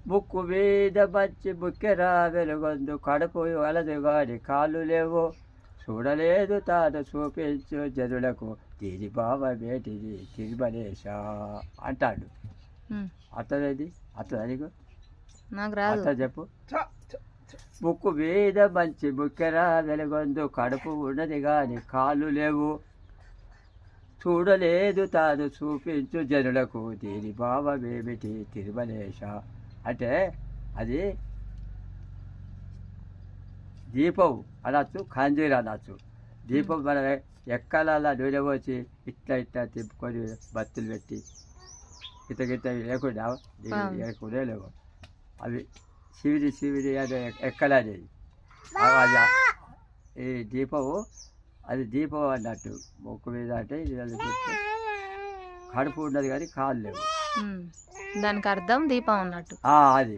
ముక్కు మీద మంచి ముక్కెరా వెలుగొందు కడుపు వలదు గాని కాళ్ళు లేవు చూడలేదు తాను చూపించు జనులకు దీని బావ వేటిది తిరుమలేశ అంటాడు. అతనేది అతను నాకు రాదు. అత చెప్పు. ముక్కు మీద మంచి ముక్కెరా వెలుగొందు కడుపు ఉన్నది గాని కాళ్ళు లేవు చూడలేదు తాను చూపించు జనులకు దీని భావమేమిటి తిరుమలేశ అంటే అది దీపం అనొచ్చు, ఖంజీర్ అనొచ్చు. దీపం మన ఎక్కలలా నూనె పోసి ఇట్లా ఇట్లా తిప్పుకొని బత్తులు పెట్టి ఇత గిట్ట లేకుండా లేకుండా లేవు అవి శివుడి అది ఎక్కలనేది అది ఈ దీపము అది దీపం అన్నట్టు. మొక్కు మీద అంటే ఇది కడుపు ఉన్నది కానీ కాళ్ళు లేవు దానికి అర్థం దీపం అన్నట్టు. అది